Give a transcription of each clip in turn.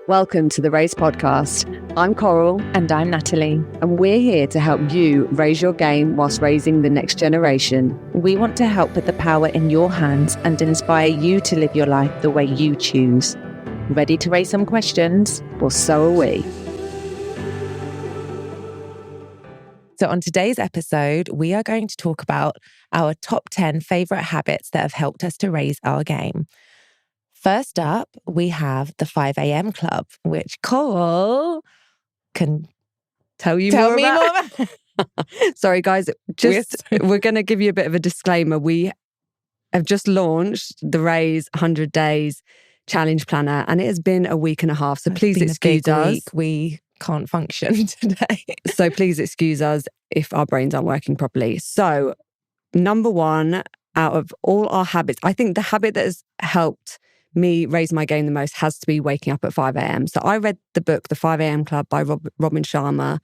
Welcome to the Raise Podcast. I'm Coral. And I'm Natalie. And we're here to help you raise your game whilst raising the next generation. We want to help put the power in your hands and inspire you to live your life the way you choose. Ready to raise some questions? Well, so are we. So on today's episode, we are going to talk about our top 10 favourite habits that have helped us to raise our game. First up, we have the 5 a.m. club, which Coral can tell me more about. Sorry, guys. We're going to give you a bit of a disclaimer. We have just launched the Raise 100 Days Challenge Planner, and it has been a week and a half. So please excuse us. We can't function today. So please excuse us if our brains aren't working properly. So number one, out of all our habits, I think the habit that has helped me raise my game the most has to be waking up at 5 a.m. So I read the book, The 5 a.m. Club by Robin Sharma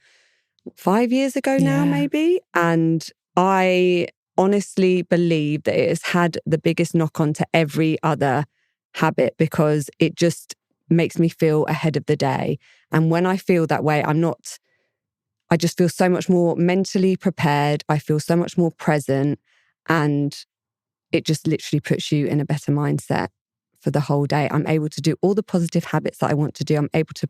5 years ago now, maybe. And I honestly believe that it has had the biggest knock on to every other habit because it just makes me feel ahead of the day. And when I feel that way, I just feel so much more mentally prepared. I feel so much more present, and it just literally puts you in a better mindset for the whole day. I'm able to do all the positive habits that I want to do. I'm able to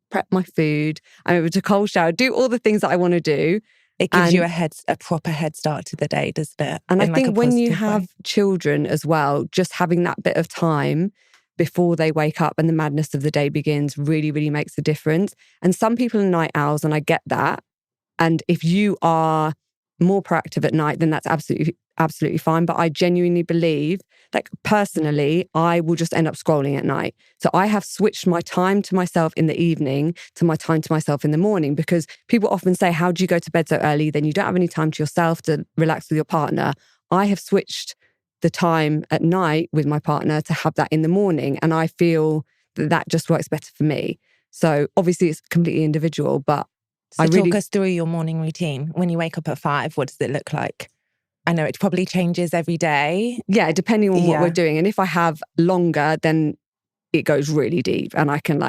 prep my food. I'm able to cold shower, do all the things that I want to do. It gives you a proper head start to the day, doesn't it? And I think when you have children as well, just having that bit of time before they wake up and the madness of the day begins really, really makes a difference. And some people are night owls, and I get that. And if you are more proactive at night, then that's absolutely fine. But I genuinely believe, like personally, I will just end up scrolling at night. So I have switched my time to myself in the evening to my time to myself in the morning, because people often say, how do you go to bed so early? Then you don't have any time to yourself to relax with your partner. I have switched the time at night with my partner to have that in the morning. And I feel that just works better for me. So obviously it's completely individual, but So talk us through your morning routine. When you wake up at 5, what does it look like? I know it probably changes every day. Yeah, depending on what we're doing. And if I have longer, then it goes really deep and I can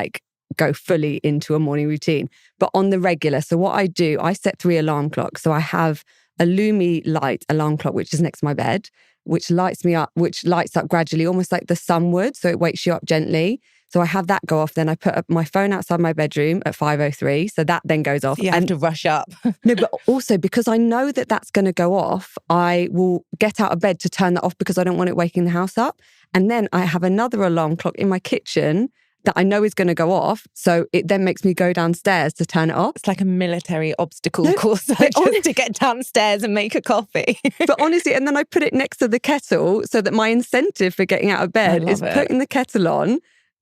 go fully into a morning routine. But on the regular, so what I do, I set 3 alarm clocks. So I have a Lumi light alarm clock, which is next to my bed, which lights up gradually, almost like the sun would. So it wakes you up gently. So I have that go off. Then I put up my phone outside my bedroom at 5:03. So that then goes off. So you have to rush up. No, but also because I know that that's going to go off, I will get out of bed to turn that off because I don't want it waking the house up. And then I have another alarm clock in my kitchen that I know is going to go off. So it then makes me go downstairs to turn it off. It's like a military obstacle course just to get downstairs and make a coffee. But honestly, and then I put it next to the kettle so that my incentive for getting out of bed is putting the kettle on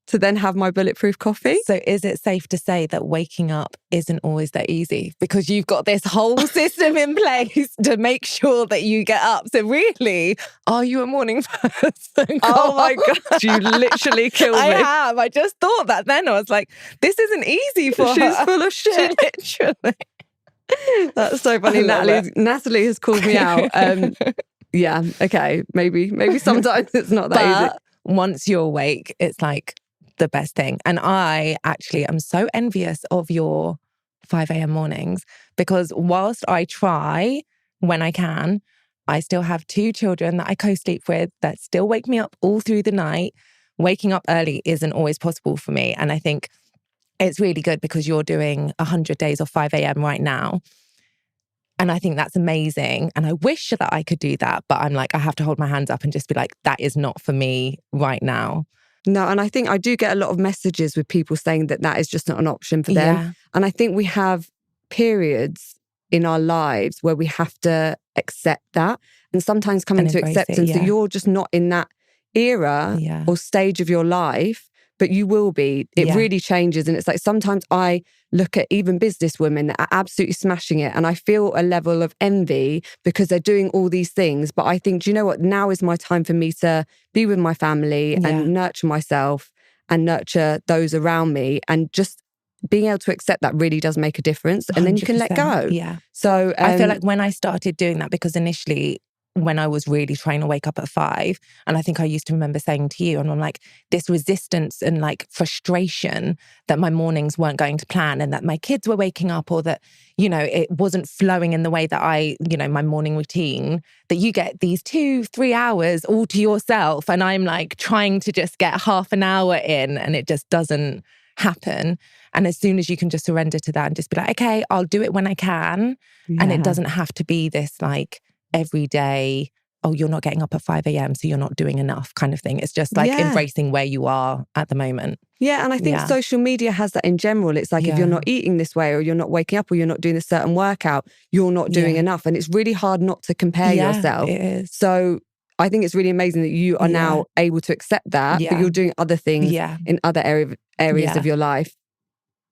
to then have my bulletproof coffee. So is it safe to say that waking up isn't always that easy? Because you've got this whole system in place to make sure that you get up. So really, are you a morning person? Oh my God, you literally killed me. I have. I just thought that then. I was like, this isn't easy for her. She's full of shit. She literally. That's so funny. Natalie has called me out. Yeah, okay. Maybe sometimes it's not that easy. Once you're awake, it's like the best thing. And I actually am so envious of your 5 a.m. mornings, because whilst I try when I can, I still have 2 children that I co-sleep with that still wake me up all through the night. Waking up early isn't always possible for me. And I think it's really good because you're doing 100 days of 5 a.m. right now. And I think that's amazing. And I wish that I could do that. But I'm like, I have to hold my hands up and just be like, that is not for me right now. No, and I think I do get a lot of messages with people saying that is just not an option for them. Yeah. And I think we have periods in our lives where we have to accept that. And sometimes coming to acceptance that you're just not in that era or stage of your life, but you will be. It really changes. And it's like sometimes I look at even business women that are absolutely smashing it and I feel a level of envy because they're doing all these things. But I think, do you know what? Now is my time for me to be with my family and nurture myself and nurture those around me. And just being able to accept that really does make a difference. And then you can let go. Yeah. So I feel like when I started doing that, because initially when I was really trying to wake up at 5. And I think I used to remember saying to you, and I'm like, this resistance and like frustration that my mornings weren't going to plan and that my kids were waking up, or that, you know, it wasn't flowing in the way that I, you know, my morning routine, that you get these 2-3 hours all to yourself. And I'm like trying to just get half an hour in and it just doesn't happen. And as soon as you can just surrender to that and just be like, okay, I'll do it when I can. Yeah. And it doesn't have to be this like every day, oh, you're not getting up at 5 a.m, so you're not doing enough kind of thing. It's just like embracing where you are at the moment. Yeah, and I think social media has that in general. It's like if you're not eating this way, or you're not waking up, or you're not doing a certain workout, you're not doing enough. And it's really hard not to compare yourself. It is. So I think it's really amazing that you are now able to accept that, but you're doing other things in other areas of your life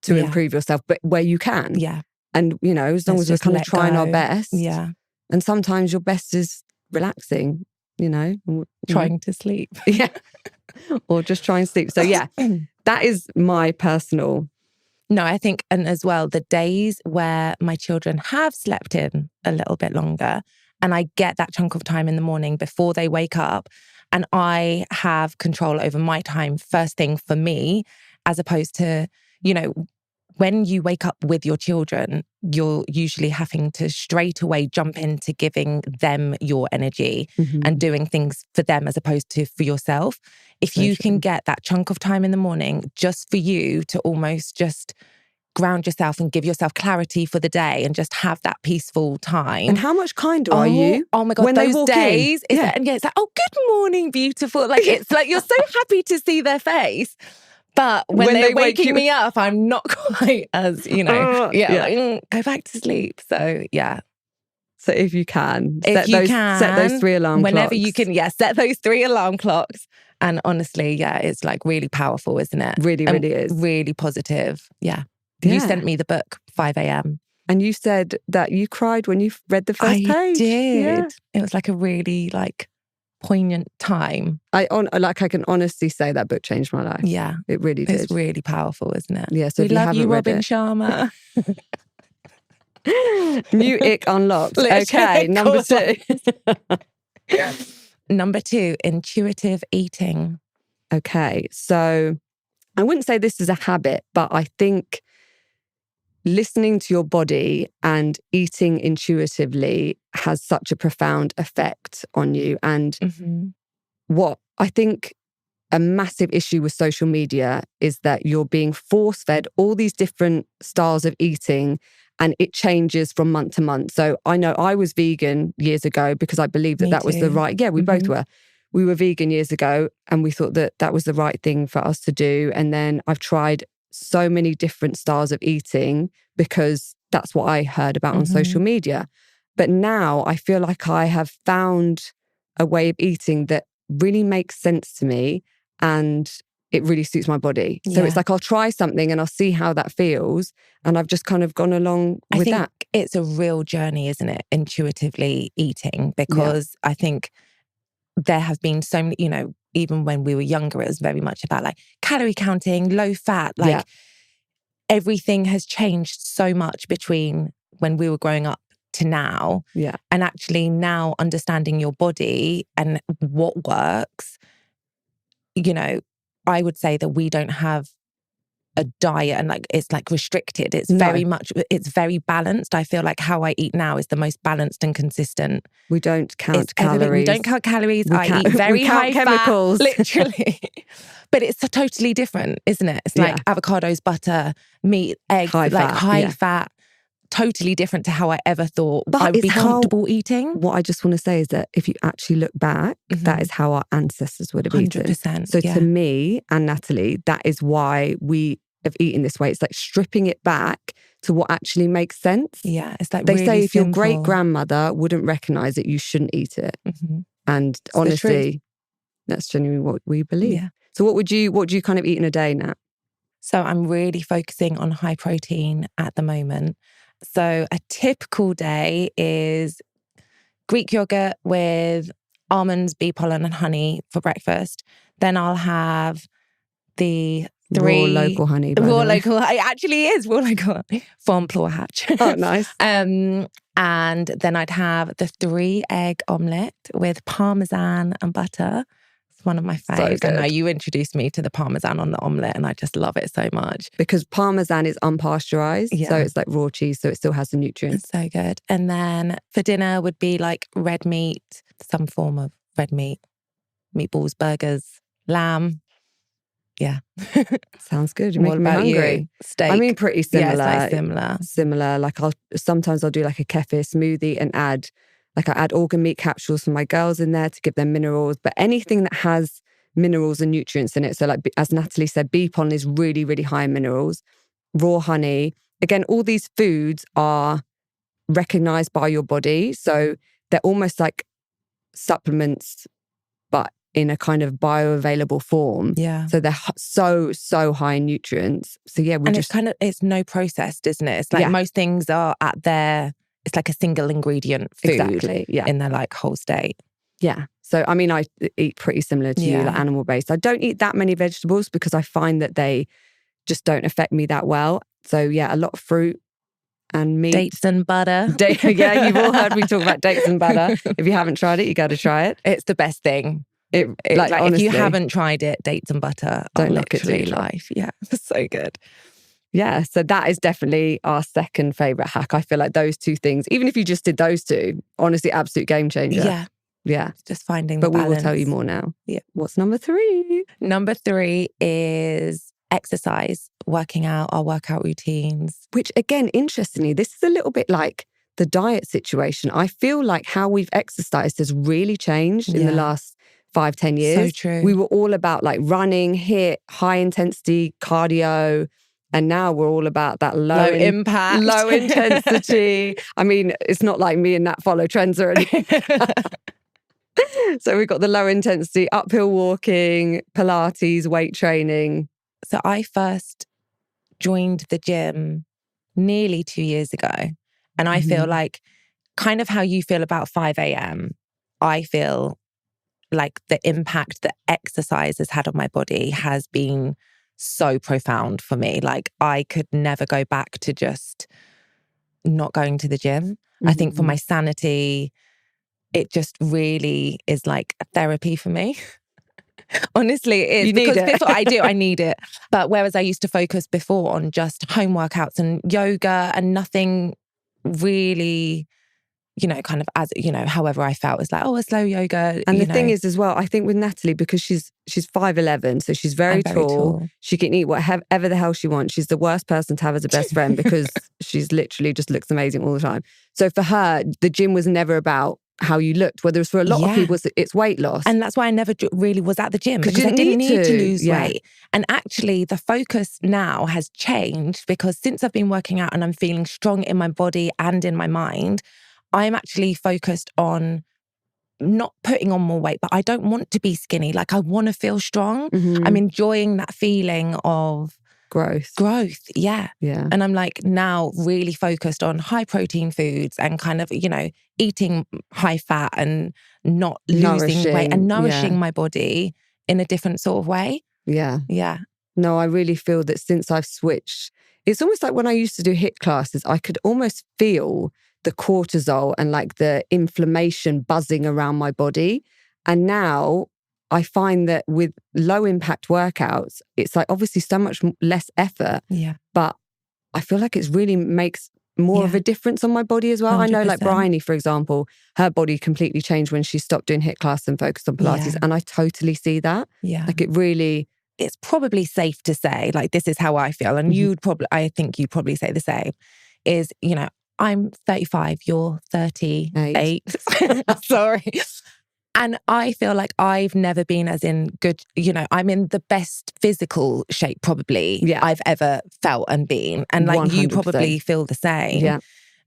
to improve yourself, but where you can. Yeah. And, you know, as long as we're kind of trying our best. Yeah. And sometimes your best is relaxing, you know. Trying to sleep. Yeah. Or just try and sleep. So yeah, that is my personal. No, I think, and as well, the days where my children have slept in a little bit longer and I get that chunk of time in the morning before they wake up and I have control over my time first thing for me, as opposed to, you know, when you wake up with your children, you're usually having to straight away jump into giving them your energy and doing things for them as opposed to for yourself. If you can get that chunk of time in the morning just for you to almost just ground yourself and give yourself clarity for the day and just have that peaceful time. And how much kinder are you? Oh my God, when those they walk days. in? It's like, oh, good morning, beautiful. Like, it's like, you're so happy to see their face. But when they're waking me up, I'm not quite as, you know, go back to sleep. So, yeah. So if you can, set those 3 alarm clocks. Whenever you can, set those 3 alarm clocks. And honestly, it's like really powerful, isn't it? Really, really is. Really positive. Yeah. You sent me the book, 5 a.m. And you said that you cried when you read the first page. I did. Yeah. It was like a really poignant time. I can honestly say that book changed my life. Yeah. It really did. It's really powerful, isn't it? Yeah, so we love you, Robin Sharma. New ick unlocked. Okay, number 2. Number 2, intuitive eating. Okay, so I wouldn't say this is a habit, but I think listening to your body and eating intuitively has such a profound effect on you. And what I think a massive issue with social media is that you're being force-fed all these different styles of eating and it changes from month to month. So I know I was vegan years ago because I believed that was the right... Yeah, we both were. We were vegan years ago and we thought that that was the right thing for us to do. And then I've tried so many different styles of eating because that's what I heard about on social media. But now I feel like I have found a way of eating that really makes sense to me and it really suits my body. So it's like I'll try something and I'll see how that feels. And I've just kind of gone along with that. It's a real journey, isn't it? Intuitively eating, because I think there have been so many, you know, even when we were younger, it was very much about like calorie counting, low fat, everything has changed so much between when we were growing up to now. Yeah. And actually now understanding your body and what works, you know, I would say that we don't have a diet and it's restricted. It's very much, it's very balanced. I feel like how I eat now is the most balanced and consistent. We don't count calories. We don't count calories. I eat very high chemicals. Fat, literally. But it's totally different, isn't it? It's like avocados, butter, meat, eggs, high fat. Totally different to how I ever thought I would be comfortable eating. What I just want to say is that if you actually look back, that is how our ancestors would have 100%, eaten. So to me and Natalie, that is why we have eaten this way. It's like stripping it back to what actually makes sense. Yeah, it's like they really say if simple. your great grandmother wouldn't recognize it, you shouldn't eat it. And it's honestly, that's genuinely what we believe. Yeah. So what do you kind of eat in a day, Nat? So I'm really focusing on high protein at the moment. So a typical day is Greek yogurt with almonds, bee pollen and honey for breakfast. Then I'll have the raw local honey. Raw local, it actually is raw local honey from Plour Hatch. Oh, nice. And And then I'd have the 3-egg omelette with parmesan and butter. It's one of my faves. I know you introduced me to the parmesan on the omelette and I just love it so much. Because parmesan is unpasteurized, so it's like raw cheese, so it still has the nutrients. It's so good. And then for dinner would be like red meat, some form of red meat, meatballs, burgers, lamb. Yeah. Sounds good. You're making me hungry. You? Steak. I mean, pretty similar. Yeah, it's like similar. Similar. Like sometimes I'll do like a kefir smoothie and I add organ meat capsules for my girls in there to give them minerals. But anything that has minerals and nutrients in it. So like, as Natalie said, bee pollen is really, really high in minerals. Raw honey. Again, all these foods are recognized by your body. So they're almost like supplements, but in a kind of bioavailable form. Yeah. So they're so high in nutrients. So yeah, it's no processed, isn't it? It's like most things are it's like a single ingredient food. Exactly. Yeah. In their like whole state. Yeah. So I mean, I eat pretty similar to you, like animal based. I don't eat that many vegetables because I find that they just don't affect me that well. So yeah, a lot of fruit and meat. Dates and butter. Yeah, you've all heard me talk about dates and butter. If you haven't tried it, you got to try it. It's the best thing. Like honestly, if you haven't tried it, dates and butter don't are knock it literally till life. Yeah, so good. Yeah, so that is definitely our second favourite hack. I feel like those two things, even if you just did those two, honestly, absolute game changer. Yeah. Just finding the balance. But we will tell you more now. Yeah. What's number 3? Number 3 is exercise, working out, our workout routines. Which again, interestingly, this is a little bit like the diet situation. I feel like how we've exercised has really changed in the last 5-10 years. So true. We were all about like running, HIIT, high intensity cardio. And now we're all about that low impact, low intensity. I mean, it's not like me and Nat follow trends or anything. So we've got the low intensity, uphill walking, Pilates, weight training. So I first joined the gym nearly 2 years ago. And I feel like kind of how you feel about 5 a.m. I feel like the impact that exercise has had on my body has been so profound for me. Like I could never go back to just not going to the gym. I think for my sanity, it just really is like a therapy for me. Honestly, it is. You need because it. before I need it. But whereas I used to focus before on just home workouts and yoga and nothing really, kind of as, however I felt, was like, a slow yoga. And the thing is as well, I think with Natalie, because she's 5'11", so she's very tall. She can eat whatever the hell she wants. She's the worst person to have as a best friend because she's literally just looks amazing all the time. So for her, the gym was never about how you looked, whether it's for a lot of people, it's weight loss. And that's why I never really was at the gym because I didn't need to lose weight. And actually the focus now has changed because since I've been working out and I'm feeling strong in my body and in my mind, I'm actually focused on not putting on more weight, but I don't want to be skinny. Like I want to feel strong. I'm enjoying that feeling of growth. Yeah. And I'm like now really focused on high protein foods and kind of, eating high fat and not losing weight and nourishing my body in a different sort of way. Yeah. Yeah. No, I really feel that since I've switched, it's almost like when I used to do HIIT classes, I could almost feel the cortisol and like the inflammation buzzing around my body. And now I find that with low impact workouts, it's like obviously so much less effort. Yeah. But I feel like it really makes more of a difference on my body as well. 100%. I know like Bryony, for example, her body completely changed when she stopped doing HIIT class and focused on Pilates. And I totally see that. Yeah. Like it really... It's probably safe to say, like, this is how I feel. And I think you'd probably say the same, is, I'm 35, you're 38. Sorry. And I feel like I've never been as in good, I'm in the best physical shape probably I've ever felt and been. And like 100%. You probably feel the same. Yeah.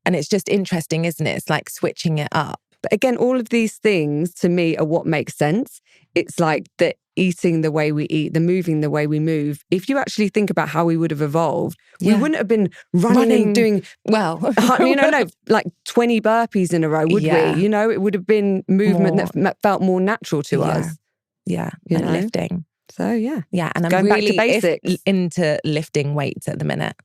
And it's just interesting, isn't it? It's like switching it up. But again, all of these things to me are what makes sense. It's like the eating the way we eat, the moving the way we move. If you actually think about how we would have evolved, we wouldn't have been running doing, no, like 20 burpees in a row, would we? It would have been movement that felt more natural to us. Yeah, and lifting. So, yeah. Yeah, and I'm going really back to basics. into lifting weights at the minute.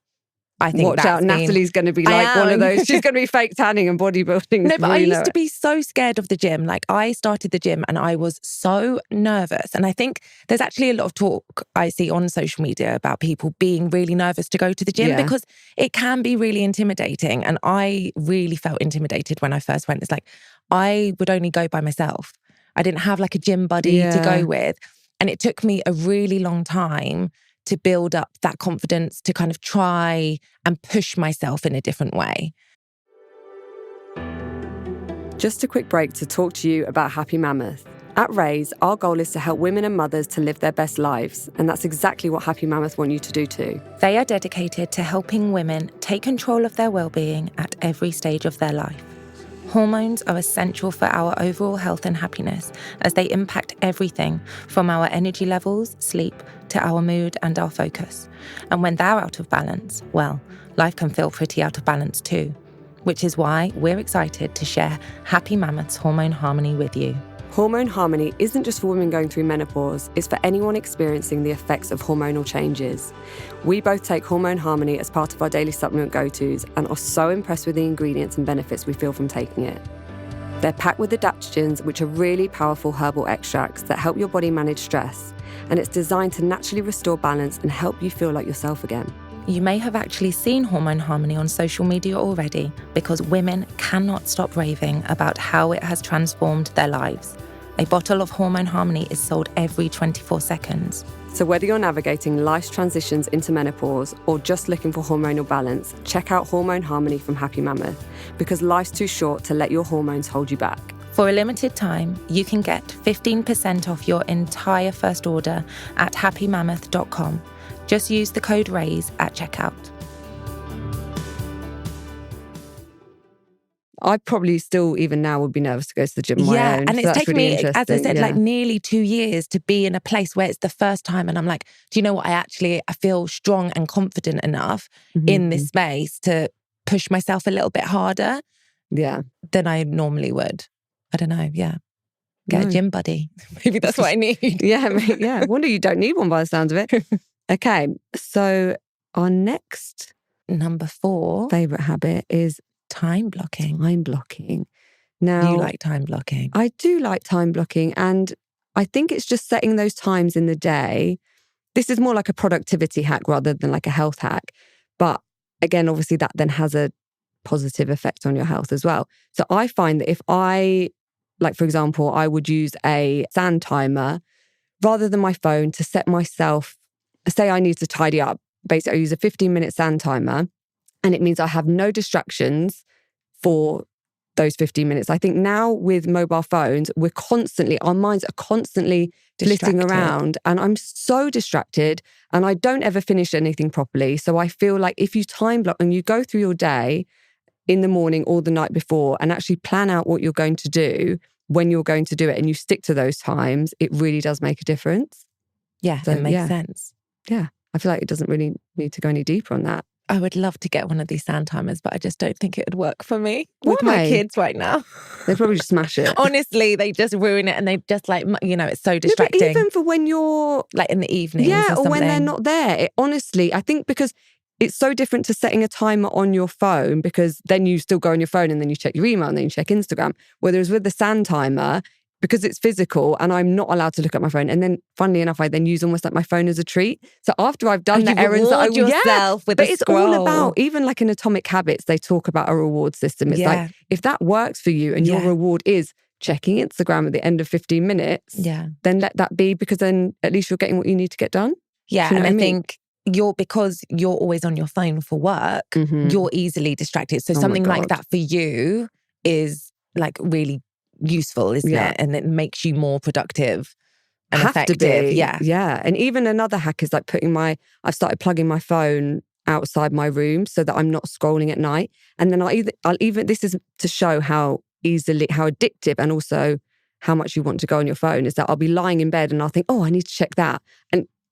I think watch out, Natalie's going to be like one of those. She's going to be fake tanning and bodybuilding. No, but I used to be so scared of the gym. Like I started the gym and I was so nervous. And I think there's actually a lot of talk I see on social media about people being really nervous to go to the gym because it can be really intimidating. And I really felt intimidated when I first went. It's like I would only go by myself. I didn't have like a gym buddy to go with. And it took me a really long time to build up that confidence to kind of try and push myself in a different way. Just a quick break to talk to you about Happy Mammoth. At Raise, our goal is to help women and mothers to live their best lives, and that's exactly what Happy Mammoth want you to do too. They are dedicated to helping women take control of their well-being at every stage of their life. Hormones are essential for our overall health and happiness as they impact everything from our energy levels, sleep, to our mood and our focus. And when they're out of balance, well, life can feel pretty out of balance too, which is why we're excited to share Happy Mammoth's Hormone Harmony with you. Hormone Harmony isn't just for women going through menopause, it's for anyone experiencing the effects of hormonal changes. We both take Hormone Harmony as part of our daily supplement go-tos and are so impressed with the ingredients and benefits we feel from taking it. They're packed with adaptogens, which are really powerful herbal extracts that help your body manage stress, and it's designed to naturally restore balance and help you feel like yourself again. You may have actually seen Hormone Harmony on social media already because women cannot stop raving about how it has transformed their lives. A bottle of Hormone Harmony is sold every 24 seconds. So whether you're navigating life's transitions into menopause or just looking for hormonal balance, check out Hormone Harmony from Happy Mammoth, because life's too short to let your hormones hold you back. For a limited time, you can get 15% off your entire first order at happymammoth.com. Just use the code RAISE at checkout. I probably still, even now, would be nervous to go to the gym on my own. And it's taken really me, as I said, like nearly 2 years to be in a place where it's the first time. And I'm like, do you know what? I feel strong and confident enough in this space to push myself a little bit harder than I normally would. I don't know. Get a gym buddy. Maybe that's what I need. I wonder you don't need one by the sounds of it. Okay. So our next number 4 favourite habit is time blocking. Time blocking. Now, you like time blocking? I do like time blocking. And I think it's just setting those times in the day. This is more like a productivity hack rather than like a health hack. But again, obviously that then has a positive effect on your health as well. So I find that if I, like for example, I would use a sand timer rather than my phone to set myself, say I need to tidy up. Basically, I use a 15-minute sand timer. And it means I have no distractions for those 15 minutes. I think now with mobile phones, our minds are constantly flitting around and I'm so distracted and I don't ever finish anything properly. So I feel like if you time block and you go through your day in the morning or the night before and actually plan out what you're going to do when you're going to do it and you stick to those times, it really does make a difference. Yeah, so, it makes sense. Yeah, I feel like it doesn't really need to go any deeper on that. I would love to get one of these sand timers, but I just don't think it would work for me with my kids right now. They probably just smash it. Honestly, they just ruin it and they just like, it's so distracting. But even for when you're... like in the evenings or when they're not there. Honestly, I think because it's so different to setting a timer on your phone because then you still go on your phone and then you check your email and then you check Instagram. Whereas with the sand timer, because it's physical and I'm not allowed to look at my phone. And then funnily enough, I then use almost like my phone as a treat. So after I've done the errands that yourself with but a it's scroll. all about, even like in Atomic Habits, they talk about a reward system. It's like, if that works for you and your reward is checking Instagram at the end of 15 minutes, then let that be because then at least you're getting what you need to get done. Yeah. And I think because you're always on your phone for work, you're easily distracted. So something like that for you is like really useful, isn't it? And it makes you more productive and effective. Yeah. And even another hack is like I've started plugging my phone outside my room so that I'm not scrolling at night. And then I'll even this is to show how addictive and also how much you want to go on your phone, is that I'll be lying in bed and I'll think, oh, I need to check that.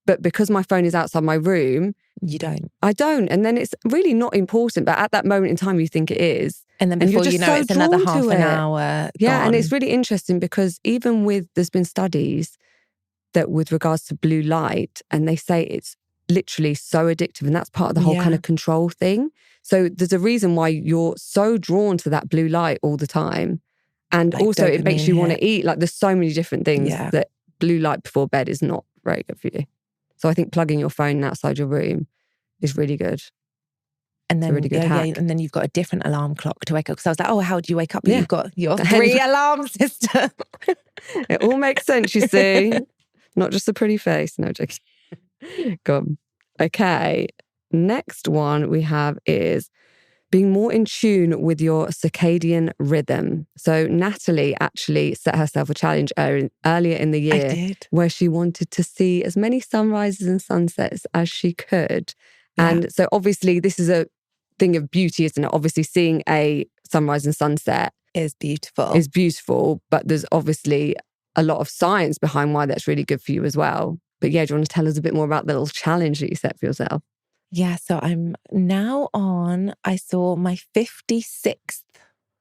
But because my phone is outside my room, I don't. And then it's really not important. But at that moment in time, you think it is. And then before you know, it's another half an hour. Yeah. And it's really interesting because even there's been studies that with regards to blue light, and they say it's literally so addictive, and that's part of the whole kind of control thing. So there's a reason why you're so drawn to that blue light all the time. And Like also it makes you want dopamine to eat. Like there's so many different things that blue light before bed is not very good for you. So I think plugging your phone outside your room is really good. And then, really good hack. and then you've got a different alarm clock to wake up. Because I was like, oh, how do you wake up? But Yeah. you've got your 3 alarm system. It all makes sense, you see. Not just a pretty face. No, joking. Go on. Okay. Next one we have is being more in tune with your circadian rhythm. So Natalie actually set herself a challenge earlier in the year. I did. Where she wanted to see as many sunrises and sunsets as she could. And so obviously this is a thing of beauty, isn't it? Obviously seeing a sunrise and sunset is beautiful. But there's obviously a lot of science behind why that's really good for you as well. But yeah, do you want to tell us a bit more about the little challenge that you set for yourself? Yeah, so I'm now I saw my 56th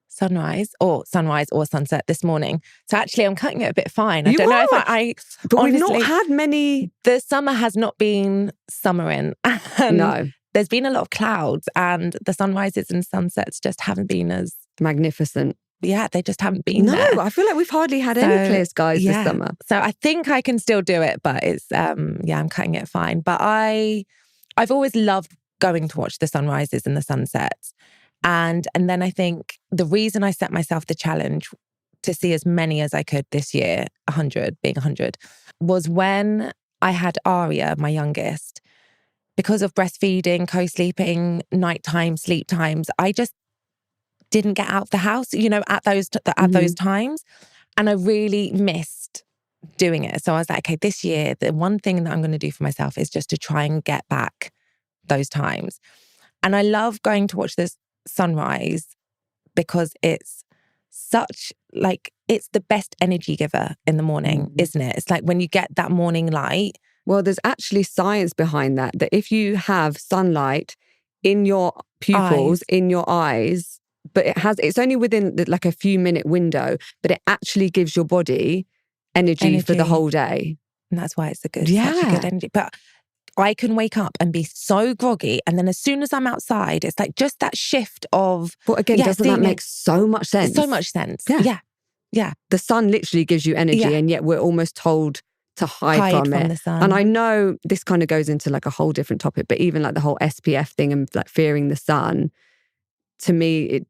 sunrise or sunset this morning. So actually I'm cutting it a bit fine. I don't know if I but honestly, we've not had many. The summer has not been summering. No. There's been a lot of clouds and the sunrises and sunsets just haven't been as magnificent. Yeah, they just haven't been there. No, I feel like we've hardly had any clear skies this summer. So I think I can still do it, but it's I'm cutting it fine. But I've always loved going to watch the sunrises and the sunsets. And then I think the reason I set myself the challenge to see as many as I could this year, 100, was when I had Aria, my youngest. Because of breastfeeding, co-sleeping, nighttime, sleep times, I just didn't get out of the house, at those times. And I really missed doing it. So I was like, okay, this year, the one thing that I'm going to do for myself is just to try and get back those times. And I love going to watch this sunrise because it's such it's the best energy giver in the morning, isn't it? It's like when you get that morning light. Well, there's actually science behind that if you have sunlight in your pupils, in your eyes, but it's only within like a few minute window, but it actually gives your body energy for the whole day. And that's why it's such a good energy. But I can wake up and be so groggy. And then as soon as I'm outside, it's like just that shift of... But again, doesn't that make so much sense? So much sense. Yeah. The sun literally gives you energy and yet we're almost told to hide from it. The sun. And I know this kind of goes into like a whole different topic, but even like the whole SPF thing and like fearing the sun, to me,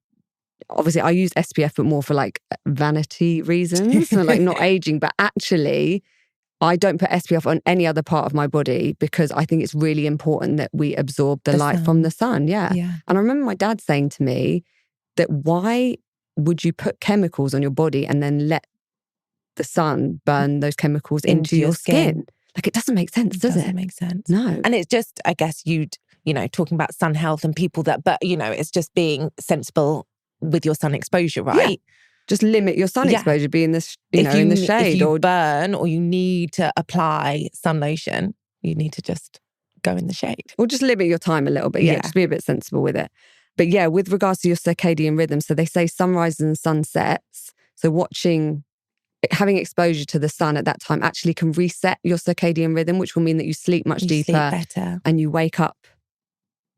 obviously I use SPF but more for like vanity reasons, so like not aging, but actually I don't put SPF on any other part of my body because I think it's really important that we absorb the light from the sun. Yeah. And I remember my dad saying to me that why would you put chemicals on your body and then let the sun burn those chemicals into your skin? Like it doesn't make sense, does it? Doesn't make sense. No. And it's just, I guess talking about sun health and people it's just being sensible with your sun exposure, right? Yeah. Just limit your sun exposure, be in the, in the shade. If you burn or you need to apply sun lotion, you need to just go in the shade. Or just limit your time a little bit. Yeah, just be a bit sensible with it. But yeah, with regards to your circadian rhythm, so they say sunrises and sunsets. So having exposure to the sun at that time actually can reset your circadian rhythm, which will mean that you sleep much deeper. Sleep better. And you wake up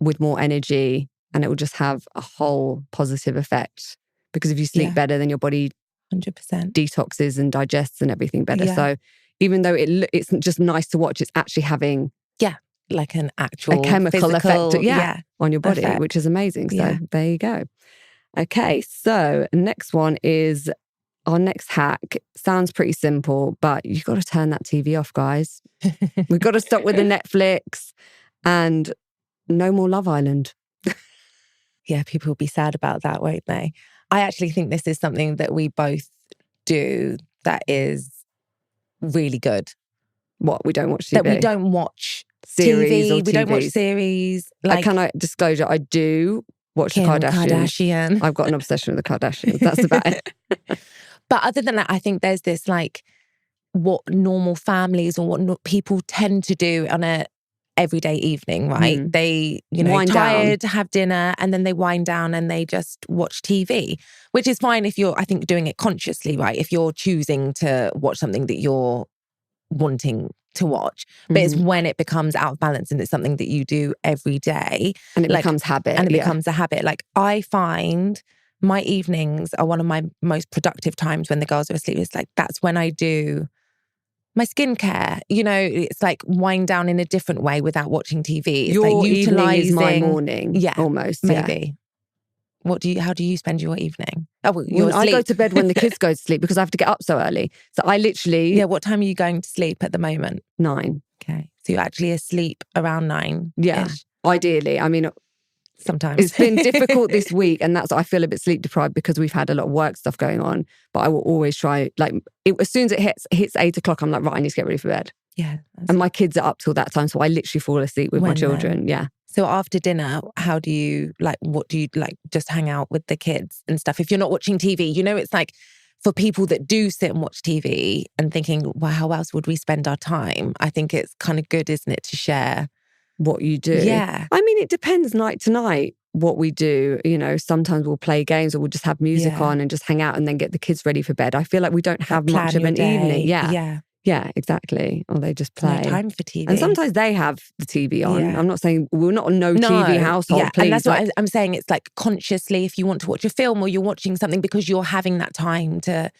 with more energy and it will just have a whole positive effect. Because if you sleep better, then your body 100% detoxes and digests and everything better. So even though it's just nice to watch, it's actually having like an actual chemical effect on your body, effect. Which is amazing. So there you go. Okay, so next one is our next hack. Sounds pretty simple, but you've got to turn that TV off, guys. We've got to stop with the Netflix and no more Love Island. Yeah, people will be sad about that, won't they? I actually think this is something that we both do that is really good. What? We don't watch TV? That we don't watch series TV. Or we don't watch series. Can I disclosure? I do watch Kim the Kardashians. I've got an obsession with the Kardashians. That's about it. But other than that, I think there's this what normal families or what people tend to do on a everyday evening, right? They, wind tired, down. have dinner, and then they wind down and they just watch TV, which is fine if you're, I think, doing it consciously, right? If you're choosing to watch something that you're wanting to watch, but it's when it becomes out of balance and it's something that you do every day. And it becomes habit. And it becomes a habit. Like I find my evenings are one of my most productive times when the girls are asleep. It's like, that's when I do my skincare. You know, it's like wind down in a different way without watching TV. It's Your like evening is my morning. Yeah. Almost. Maybe. Yeah. How do you spend your evening? Oh, well, you're I go to bed when the kids go to sleep because I have to get up so early. So I literally... Yeah, what time are you going to sleep at the moment? 9. Okay. So you're actually asleep around 9. Yeah. Ideally. I mean... Sometimes. It's been difficult this week, and that's, I feel a bit sleep deprived because we've had a lot of work stuff going on. But I will always try, like, as soon as it hits 8 o'clock, I'm like, right, I need to get ready for bed. Yeah. And my kids are up till that time, so I literally fall asleep with my children. Then? Yeah. So after dinner, how do you, like, what do you, like, just hang out with the kids and stuff? If you're not watching TV, you know, it's like, for people that do sit and watch TV and thinking, well, how else would we spend our time? I think it's kind of good, isn't it, to share what you do. Yeah. I mean, it depends night to night what we do. You know, sometimes we'll play games or we'll just have music on and just hang out and then get the kids ready for bed. I feel like we don't have much of an evening. Yeah. Yeah, exactly. Or they just play. No time for TV. And sometimes they have the TV on. Yeah. I'm not saying we're not a no TV household, please. And that's what I'm saying. It's like consciously, if you want to watch a film or you're watching something because you're having that time to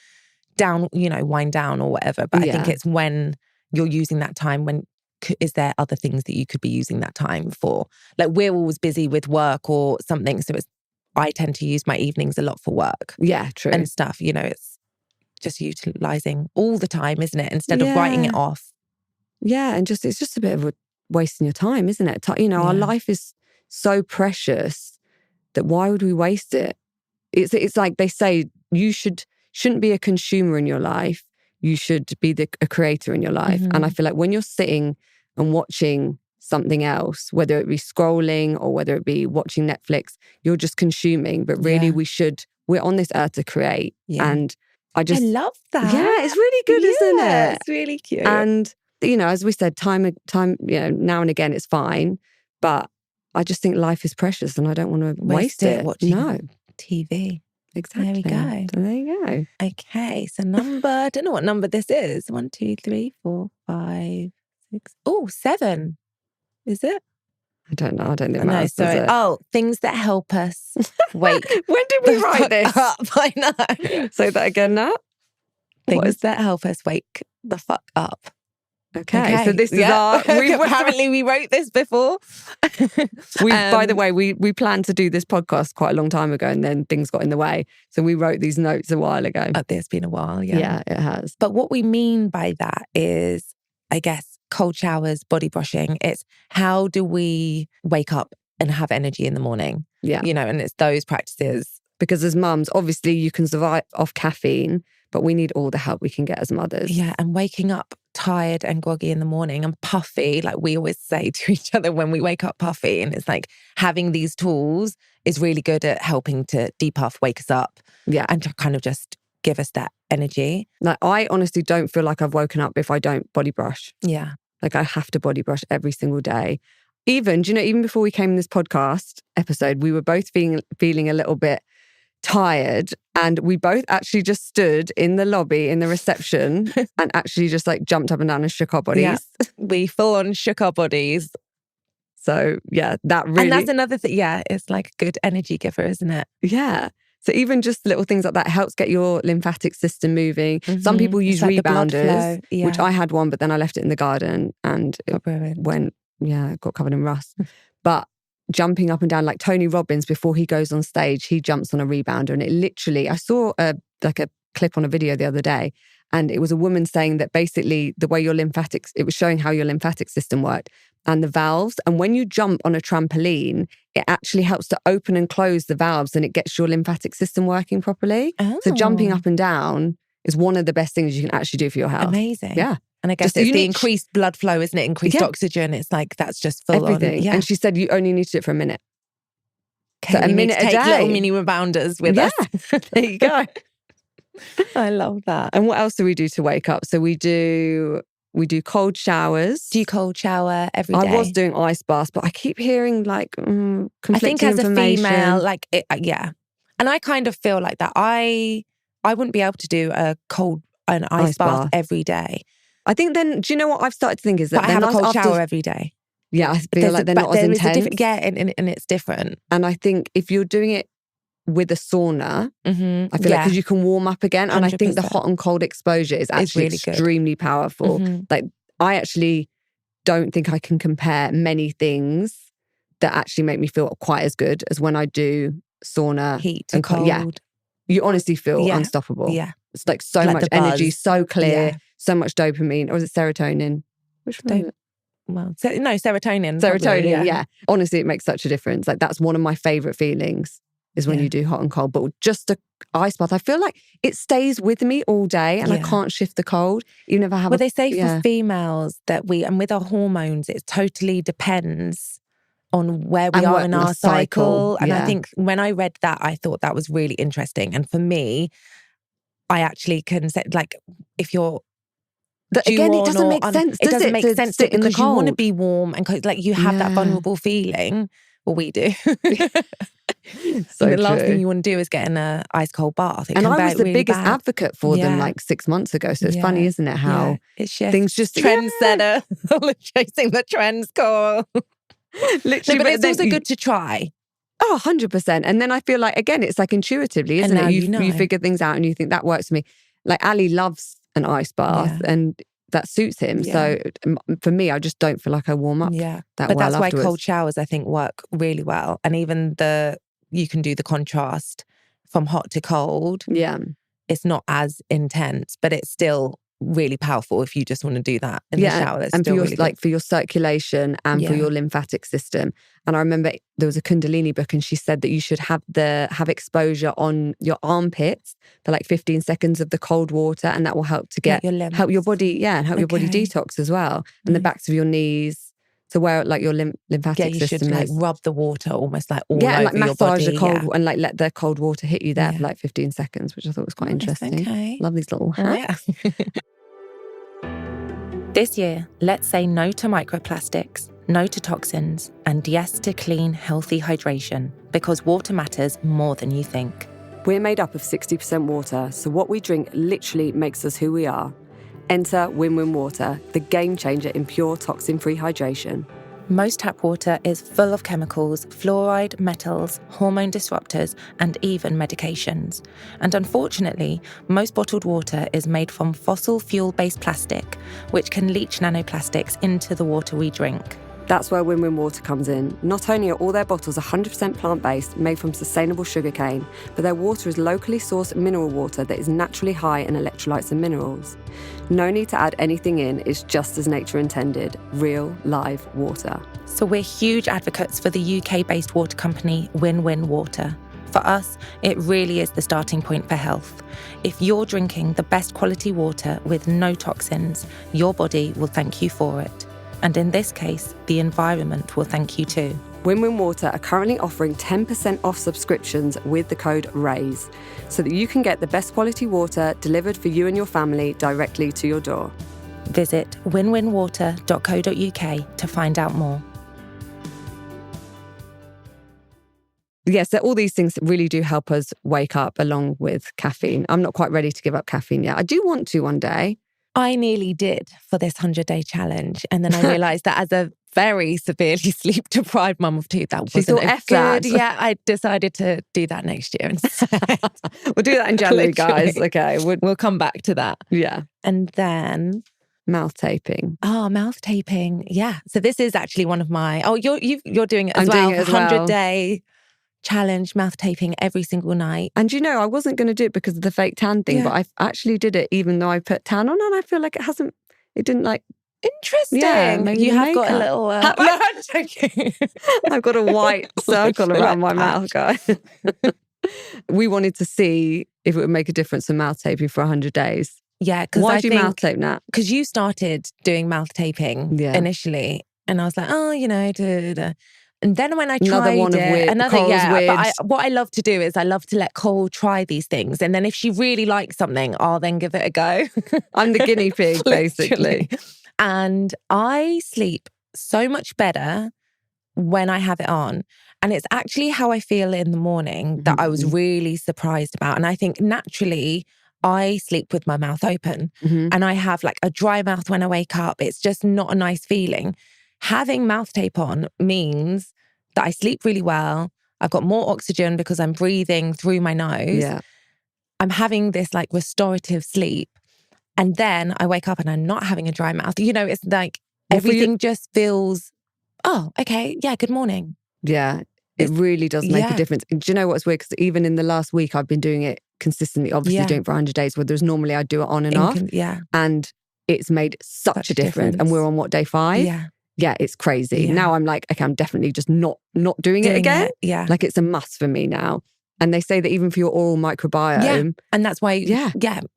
wind down or whatever. But I think it's when you're using that time when, is there other things that you could be using that time for? Like we're always busy with work or something. So I tend to use my evenings a lot for work. Yeah, true. And stuff, you know, it's just utilising all the time, isn't it? Instead of writing it off. Yeah, and it's just a bit of a wasting your time, isn't it? You know, our life is so precious that why would we waste it? It's like they say, you shouldn't be a consumer in your life. You should be a creator in your life. Mm-hmm. And I feel like when you're sitting and watching something else, whether it be scrolling or whether it be watching Netflix, you're just consuming. But really, we're on this earth to create. Yeah. And I love that. Yeah, it's really good, isn't it? It's really cute. And, you know, as we said, time, you know, now and again, it's fine. But I just think life is precious and I don't want to waste it. Watching TV. Exactly. There we go. So there you go. Okay, so I don't know what number this is. 1, 2, 3, 4, 5, 6. Oh, 7. Is it? I don't know. I don't think no, sorry. Oh, things that help us wake. When did we write this? Up? I know. Say that again, Nat. Things that help us wake the fuck up. Okay. So this is our... Apparently we wrote this before. By the way, we planned to do this podcast quite a long time ago and then things got in the way. So we wrote these notes a while ago. It's been a while, yeah. Yeah, it has. But what we mean by that is, I guess, cold showers, body brushing. It's how do we wake up and have energy in the morning? Yeah. You know, and it's those practices. Because as mums, obviously you can survive off caffeine, but we need all the help we can get as mothers. Yeah, and waking up tired and groggy in the morning and puffy, like we always say to each other when we wake up puffy. And it's like having these tools is really good at helping to depuff, wake us up. Yeah. And to kind of just give us that energy. Like I honestly don't feel like I've woken up if I don't body brush. Yeah. Like I have to body brush every single day. Even, do you know, even before we came in this podcast episode, we were both feeling a little bit tired and we both actually just stood in the lobby in the reception and actually just like jumped up and down and shook our bodies. Yeah. We full on shook our bodies. So yeah, that really... And that's another thing. Yeah, it's like a good energy giver, isn't it? Yeah. So even just little things like that helps get your lymphatic system moving. Mm-hmm. Some people use rebounders, which I had one, but then I left it in the garden and it got covered in rust. But jumping up and down, like Tony Robbins, before he goes on stage, he jumps on a rebounder. And it literally, I saw a clip on a video the other day, and it was a woman saying that basically the way it was showing how your lymphatic system worked and the valves. And when you jump on a trampoline, it actually helps to open and close the valves and it gets your lymphatic system working properly. Oh. So jumping up and down is one of the best things you can actually do for your health. Amazing. Yeah. And I guess it's the increased blood flow, isn't it? Increased oxygen. It's like, that's just full everything. On. Yeah. And she said you only need to do it for a minute. Okay, so a minute a day. Little mini rebounders with us. There you go. I love that. And what else do we do to wake up? So we do cold showers. Do you cold shower every day? I was doing ice baths, but I keep hearing like conflicting I think as information. A female, like yeah. And I kind of feel like that. I wouldn't be able to do an ice bath every day. I think then, do you know what I've started to think is that But I have a cold shower every day. Yeah, I feel like they're not as intense. And it's different. And I think if you're doing it with a sauna, I feel like because you can warm up again. And 100%. I think the hot and cold exposure is actually really extremely powerful. Like I actually don't think I can compare many things that actually make me feel quite as good as when I do sauna. Heat and cold. Yeah. You honestly feel unstoppable. Yeah. It's like so much energy, so clear, so much dopamine. Or is it serotonin? Which one is it? Well, serotonin. Serotonin, probably, yeah. Honestly, it makes such a difference. Like that's one of my favourite feelings is when you do hot and cold. But just a ice bath, I feel like it stays with me all day and I can't shift the cold. Even if I have they say for females that and with our hormones, it totally depends on where we are in our cycle. And I think when I read that, I thought that was really interesting. And for me, I actually can say, like, if you're again, it doesn't make sense. It doesn't make sense because you want to cold. be warm and like you have that vulnerable feeling. Well, we do. So the last thing you want to do is get in an ice cold bath. And I was the biggest advocate for them like 6 months ago. So it's funny, isn't it? How it shifts. Things just trendsetter, chasing the trends, call. Literally, but it's also good to try. Oh, 100%. And then I feel like, again, it's like intuitively, isn't it? You figure things out and you think that works for me. Like Ali loves an ice bath and that suits him. Yeah. So for me, I just don't feel like I warm up that well But that's afterwards. why cold showers, I think, work really well. And even you can do the contrast from hot to cold. Yeah. It's not as intense, but it's still really powerful if you just want to do that in the shower. That's and still for your really for your circulation and for your lymphatic system. And I remember there was a Kundalini book and she said that you should have exposure on your armpits for like 15 seconds of the cold water, and that will help to help your body, and help your body detox as well. And the backs of your knees, to where like your lymphatic system should like rub the water almost like all over like massage your body. the cold and like let the cold water hit you there for like 15 seconds, which I thought was quite interesting. Okay. Love these little hacks. This year, let's say no to microplastics, no to toxins, and yes to clean, healthy hydration, because water matters more than you think. We're made up of 60% water, so what we drink literally makes us who we are. Enter Win-Win Water, the game changer in pure toxin-free hydration. Most tap water is full of chemicals, fluoride, metals, hormone disruptors, and even medications. And unfortunately, most bottled water is made from fossil fuel-based plastic, which can leach nanoplastics into the water we drink. That's where Win-Win Water comes in. Not only are all their bottles 100% plant-based, made from sustainable sugarcane, but their water is locally sourced mineral water that is naturally high in electrolytes and minerals. No need to add anything in, it's just as nature intended, real, live water. So we're huge advocates for the UK-based water company Win-Win Water. For us, it really is the starting point for health. If you're drinking the best quality water with no toxins, your body will thank you for it. And in this case, the environment will thank you too. Win-Win Water are currently offering 10% off subscriptions with the code RAISE, so that you can get the best quality water delivered for you and your family directly to your door. Visit winwinwater.co.uk to find out more. Yes, so all these things really do help us wake up along with caffeine. I'm not quite ready to give up caffeine yet. I do want to one day. I nearly did for this 100-day challenge. And then I realised that as a very severely sleep-deprived mum of two, that wasn't a good. Yeah, I decided to do that next year instead. We'll do that in January, guys. Okay. We'll come back to that. Yeah. And then... mouth taping. Oh, mouth taping. Yeah. So this is actually one of my... Oh, you're doing it as I'm well. doing it as well. 100-day challenge, mouth taping every single night. And you know, I wasn't going to do it because of the fake tan thing, but I actually did it even though I put tan on, and I feel like it didn't like... Interesting. Yeah, you have got a little... No, I'm joking. I've got a white circle around my mouth, guys. We wanted to see if it would make a difference for mouth taping for 100 days. Yeah, because why do you mouth tape, Nat? Because you started doing mouth taping initially, and I was like, oh, And then when I tried what I love to do is I love to let Cole try these things, and then if she really likes something, I'll then give it a go. I'm the guinea pig, basically. And I sleep so much better when I have it on. And it's actually how I feel in the morning that I was really surprised about. And I think naturally I sleep with my mouth open and I have like a dry mouth when I wake up. It's just not a nice feeling. Having mouth tape on means that I sleep really well. I've got more oxygen because I'm breathing through my nose. Yeah. I'm having this like restorative sleep. And then I wake up and I'm not having a dry mouth. You know, it's like everything just feels, oh, okay, yeah, good morning. Yeah, it really does make a difference. And do you know what's weird? Because even in the last week, I've been doing it consistently, obviously doing it for 100 days, whereas normally I do it on and off. And it's made such a difference. And we're on what, day 5? Yeah, it's crazy. Now I'm like, okay, I'm definitely just not doing it again. Like it's a must for me now. And they say that even for your oral microbiome. And that's why,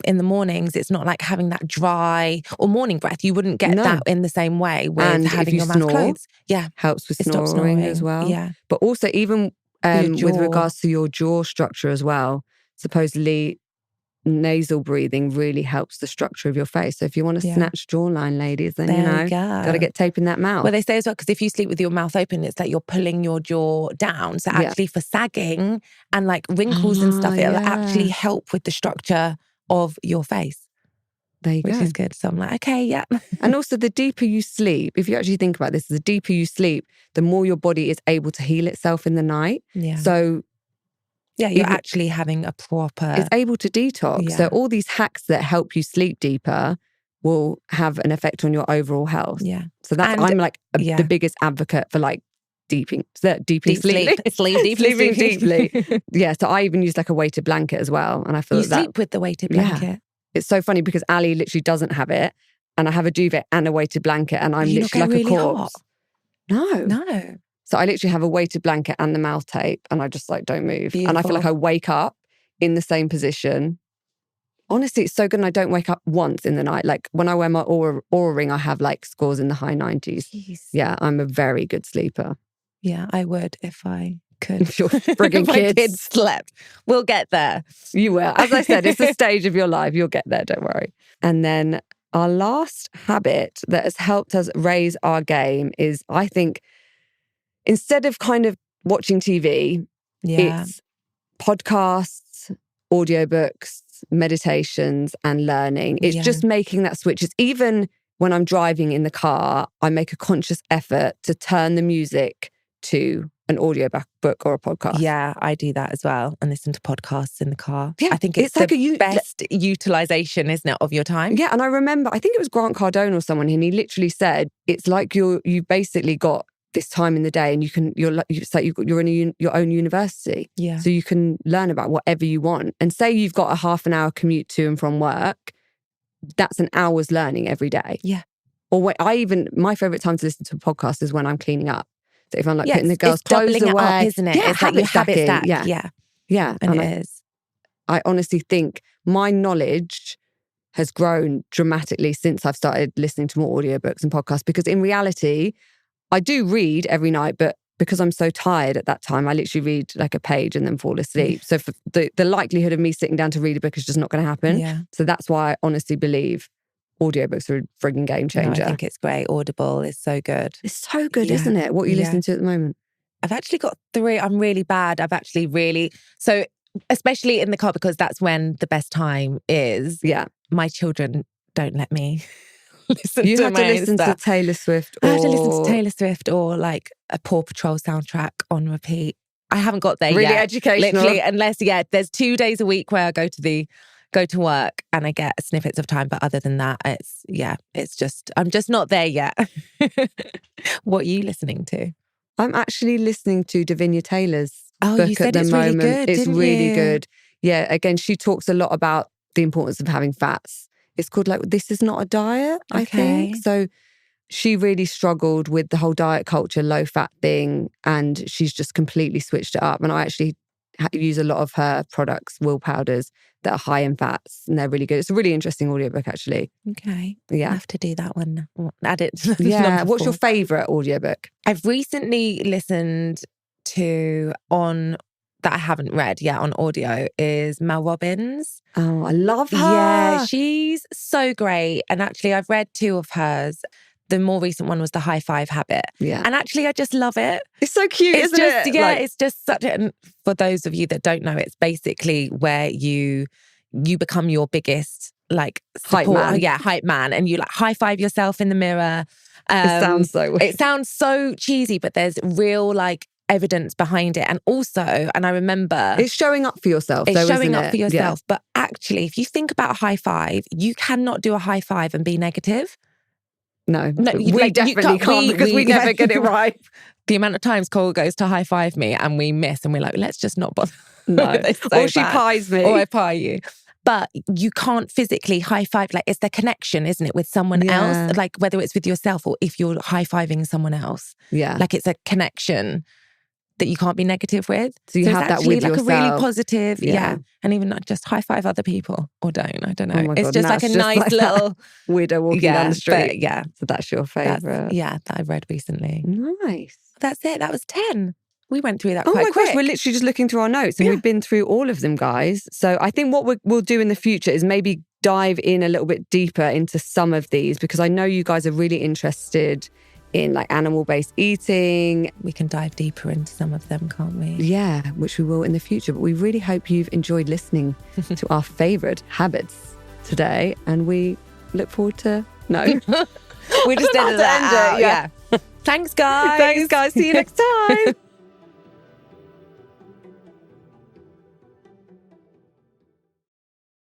in the mornings, it's not like having that dry or morning breath. You wouldn't get that in the same way with having your mouth closed. Yeah. Helps with snoring as well. Yeah. But also even with regards to your jaw structure as well, supposedly nasal breathing really helps the structure of your face. So if you want to snatch jawline, ladies, then got to get tape in that mouth. Well, they say as well, because if you sleep with your mouth open, it's like you're pulling your jaw down. So actually for sagging and like wrinkles and stuff, it'll actually help with the structure of your face. There you go. Which is good. So I'm like, okay, yeah. And also the deeper you sleep, if you actually think about this, the deeper you sleep, the more your body is able to heal itself in the night. Yeah. So yeah, you're actually having a proper... It's able to detox. Yeah. So all these hacks that help you sleep deeper will have an effect on your overall health. Yeah. So that's, I'm like the biggest advocate for like deeping sleep. Sleeping deeply. Yeah, so I even use like a weighted blanket as well. And I feel you sleep with the weighted blanket? Yeah. It's so funny because Ali literally doesn't have it. And I have a duvet and a weighted blanket and I'm literally like really a corpse. Hot? No. So I literally have a weighted blanket and the mouth tape and I just like don't move. Beautiful. And I feel like I wake up in the same position. Honestly, it's so good and I don't wake up once in the night. Like when I wear my Aura ring, I have like scores in the high 90s. Jeez. Yeah, I'm a very good sleeper. Yeah, I would if I could. If your frigging kids slept. We'll get there. You will. As I said, it's a stage of your life. You'll get there, don't worry. And then our last habit that has helped us raise our game is, I think, instead of kind of watching TV, it's podcasts, audiobooks, meditations, and learning. It's just making that switch. It's even when I'm driving in the car, I make a conscious effort to turn the music to an audiobook or a podcast. Yeah, I do that as well and listen to podcasts in the car. Yeah, I think it's like the best utilization, isn't it, of your time? Yeah, and I remember, I think it was Grant Cardone or someone, and he literally said, it's like you basically got this time in the day and you're in your own university. Yeah. So you can learn about whatever you want. And say you've got a half an hour commute to and from work, that's an hour's learning every day. Yeah. Or my favorite time to listen to a podcast is when I'm cleaning up. So if I'm like putting the girls' clothes away, up, isn't it? Yeah, it's like your habit stack. Yeah. And it is. I honestly think my knowledge has grown dramatically since I've started listening to more audiobooks and podcasts, because in reality, I do read every night, but because I'm so tired at that time, I literally read like a page and then fall asleep. So for the likelihood of me sitting down to read a book is just not going to happen. Yeah. So that's why I honestly believe audiobooks are a frigging game changer. No, I think it's great. Audible is so good. It's so good, isn't it? What are you listening to at the moment? I've actually got 3. I'm really bad. So especially in the car, because that's when the best time is. Yeah. My children don't let me listen you to have to listen to Taylor Swift. I have to listen to Taylor Swift or like a Paw Patrol soundtrack on repeat. I haven't got there yet. Really educational. Literally, unless, there's 2 days a week where I go to work and I get snippets of time. But other than that, I'm just not there yet. What are you listening to? I'm actually listening to Davinia Taylor's book you said at the it's moment. Really good, it's didn't really you? good. Yeah, again, she talks a lot about the importance of having fats. It's called like, This Is Not a Diet, I think. So she really struggled with the whole diet culture, low fat thing, and she's just completely switched it up. And I actually use a lot of her products, will powders, that are high in fats, and they're really good. It's a really interesting audiobook, actually. Okay. Yeah. I'll have to do that one. Add it to Yeah. What's your favourite audiobook? I've recently listened to that I haven't read yet on audio is Mel Robbins. Oh, I love her. Yeah, she's so great. And actually, I've read 2 of hers. The more recent one was The High Five Habit. Yeah. And actually, I just love it. It's so cute, isn't it? Yeah, it's just such a... And for those of you that don't know, it's basically where you you become your biggest like Hype man. hype man, and you like high five yourself in the mirror. It sounds so weird. It sounds so cheesy, but there's real like evidence behind it. And also, and I remember it's showing up for yourself. It's though, showing isn't up it? for yourself. But actually, if you think about a high five, you cannot do a high five and be negative. No, we like, definitely can't because we never get it right. The amount of times Cole goes to high five me and we miss, and we're like, let's just not bother. No, or she pies me, or I pie you. But you can't physically high five. Like, it's the connection, isn't it, with someone else? Like, whether it's with yourself or if you're high fiving someone else. Yeah, like it's a connection that you can't be negative with. So you have that with like yourself. A really positive, and even not just high five other people or don't. I don't know. Oh it's just like a nice like little weirdo walking down the street. But, so that's your favorite. That I read recently. Nice. That's it. That was 10. We went through that quite quick. Oh my gosh, we're literally just looking through our notes and we've been through all of them, guys. So I think what we'll do in the future is maybe dive in a little bit deeper into some of these, because I know you guys are really interested in like animal-based eating. We can dive deeper into some of them, can't we? Yeah, which we will in the future. But we really hope you've enjoyed listening to our favourite habits today. And we look forward to... No. We just ended that. Yeah. Thanks, guys. Thanks, guys. See you next time.